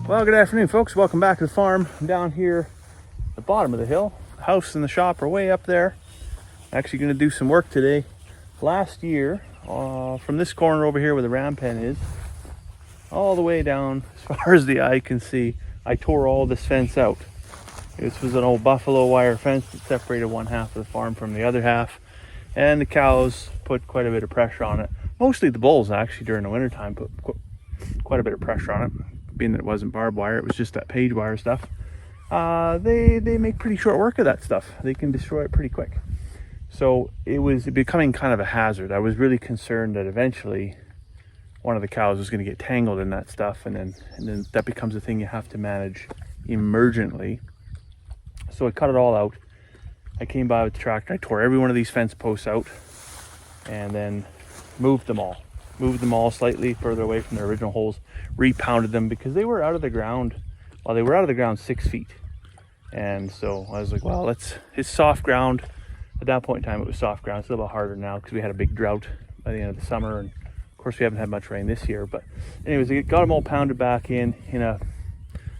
Well, good afternoon, folks. Welcome back to the farm. I'm down here at the bottom of the hill. The house and the shop are way up there. I'm actually going to do some work today. Last year, from this corner over here where the ram pen is, all the way down as far as the eye can see, I tore all this fence out. This was an old buffalo wire fence that separated one half of the farm from the other half, and the cows put quite a bit of pressure on it. Mostly the bulls, actually, during the wintertime put quite a bit of pressure on it. Being that it wasn't barbed wire, it was just that page wire stuff. They make pretty short work of that stuff. They can destroy it pretty quick. So it was becoming kind of a hazard. I was really concerned that eventually one of the cows was going to get tangled in that stuff, and then that becomes a thing you have to manage emergently. So I cut it all out. I came by with the tractor. I tore every one of these fence posts out, and then moved them all slightly further away from their original holes, repounded them because they were out of the ground. Well, they were out of the ground 6 feet. And so I was like, well, it's soft ground. At that point in time, it was soft ground. It's a little bit harder now because we had a big drought by the end of the summer. And of course, we haven't had much rain this year. But anyways, I got them all pounded back in a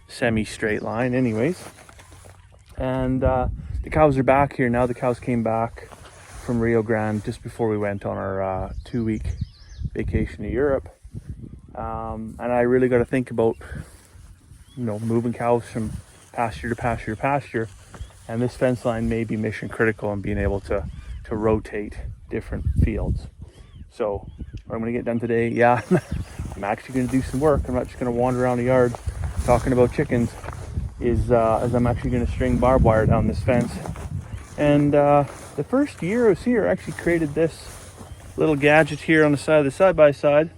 semi-straight line anyways. And the cows are back here now. The cows came back from Rio Grande just before we went on our 2-week vacation to Europe, and I really got to think about moving cows from pasture to pasture to pasture, and this fence line may be mission critical in being able to rotate different fields. So what I'm going to get done today, I'm actually going to do some work. I'm not just going to wander around the yard talking about chickens, as I'm actually going to string barbed wire down this fence. And the first year I was here, I actually created this little gadget here on the side of the side-by-side.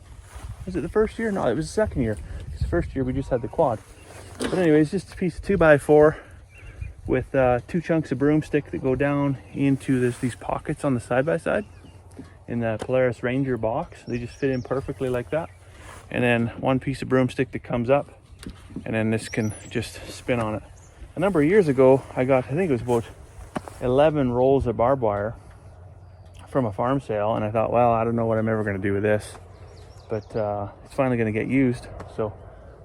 Was it the first year? No, it was the second year. It's the first year we just had the quad. But anyways, just a piece of 2x4 with 2 chunks of broomstick that go down into these pockets on the side-by-side in the Polaris Ranger box. They just fit in perfectly like that. And then 1 piece of broomstick that comes up, and then this can just spin on it. A number of years ago, I think it was about 11 rolls of barbed wire from a farm sale, and I thought, well, I don't know what I'm ever going to do with this, but it's finally going to get used, so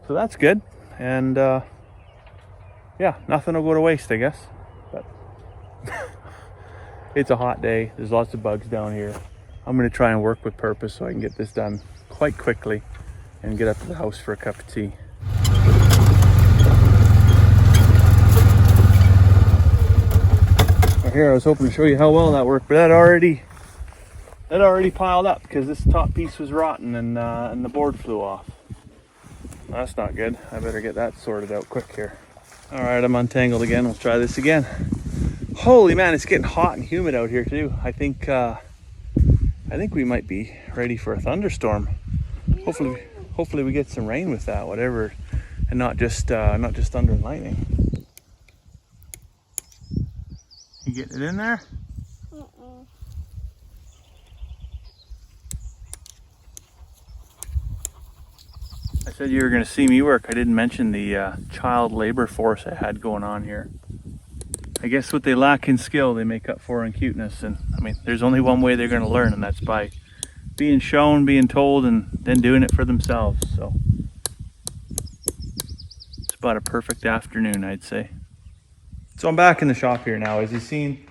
that's good. And nothing will go to waste, I guess. But it's a hot day, there's lots of bugs down here. I'm going to try and work with purpose so I can get this done quite quickly and get up to the house for a cup of tea. Here, I was hoping to show you how well that worked, but that already piled up because this top piece was rotten, and the board flew off. That's not good. I better get that sorted out quick here. All right, I'm untangled again. We'll try this again. Holy man, it's getting hot and humid out here too. I think we might be ready for a thunderstorm. Hopefully we get some rain with that, whatever, and not just thunder and lightning. You getting it in there? I said you were going to see me work. I didn't mention the child labor force I had going on here. I guess what they lack in skill, they make up for in cuteness. And I mean, there's only one way they're going to learn, and that's by being shown, being told, and then doing it for themselves. So it's about a perfect afternoon, I'd say. So I'm back in the shop here now. As you've seen,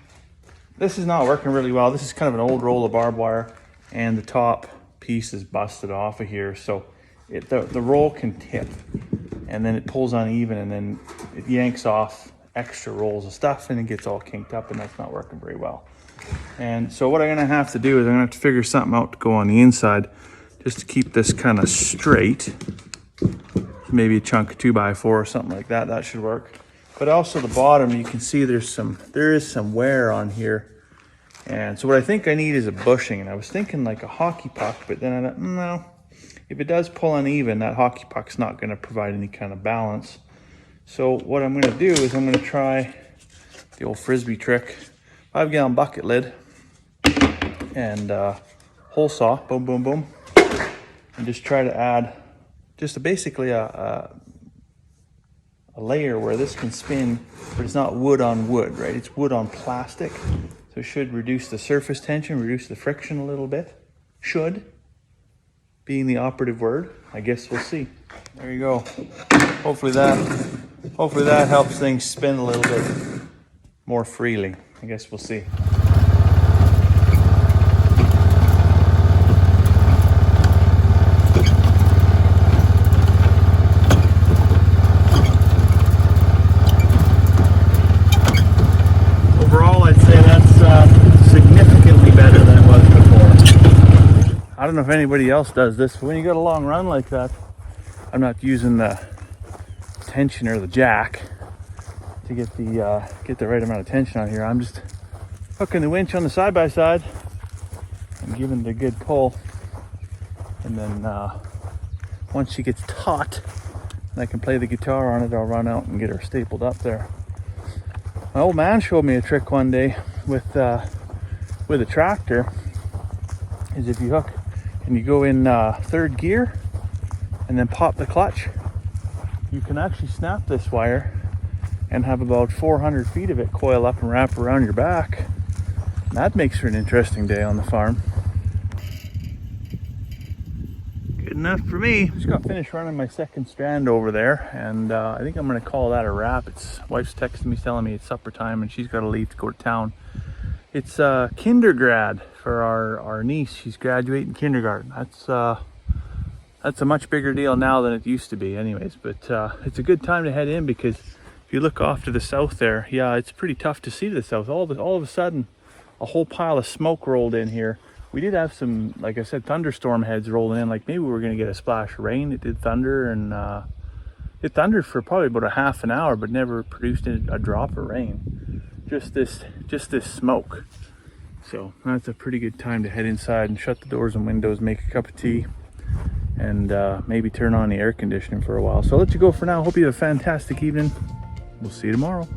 this is not working really well. This is kind of an old roll of barbed wire, and the top piece is busted off of here. So the roll can tip, and then it pulls uneven, and then it yanks off extra rolls of stuff, and it gets all kinked up, and that's not working very well. And so what I'm gonna have to do is I'm gonna have to figure something out to go on the inside just to keep this kind of straight. Maybe a chunk of 2x4 or something like that. That should work. But also the bottom, you can see there is some wear on here. And so what I think I need is a bushing. And I was thinking like a hockey puck, but then I thought, no, if it does pull uneven, that hockey puck's not gonna provide any kind of balance. So what I'm gonna do is I'm gonna try the old Frisbee trick, 5-gallon bucket lid and hole saw, boom, boom, boom. And just try to add just basically a layer where this can spin, but it's not wood on wood, right? It's wood on plastic. So it should reduce the surface tension, reduce the friction a little bit. Should, being the operative word. I guess we'll see. There you go. Hopefully that helps things spin a little bit more freely. I guess we'll see. Overall, I'd say that's significantly better than it was before. I don't know if anybody else does this, but when you got a long run like that, I'm not using the tension or the jack to get the right amount of tension on here. I'm just hooking the winch on the side-by-side and giving it a good pull. And then once she gets taut and I can play the guitar on it, I'll run out and get her stapled up there. My old man showed me a trick one day with a tractor. Is if you hook and you go in third gear and then pop the clutch, you can actually snap this wire and have about 400 feet of it coil up and wrap around your back. And that makes for an interesting day on the farm. Good enough for me. Just got finished running my second strand over there, and I think I'm gonna call that a wrap. Wife's texting me telling me it's supper time and she's gotta leave to go to town. It's kindergrad for our niece. She's graduating kindergarten. That's a much bigger deal now than it used to be anyways, but it's a good time to head in because if you look off to the south there, yeah, it's pretty tough to see to the south. All of a sudden, a whole pile of smoke rolled in here. We did have some, like I said, thunderstorm heads rolling in, like maybe we were gonna get a splash of rain. It did thunder, and it thundered for probably about a half an hour, but never produced a drop of rain. Just this smoke. So that's a pretty good time to head inside and shut the doors and windows, make a cup of tea, and maybe turn on the air conditioning for a while. So I'll let you go for now. Hope you have a fantastic evening. We'll see you tomorrow.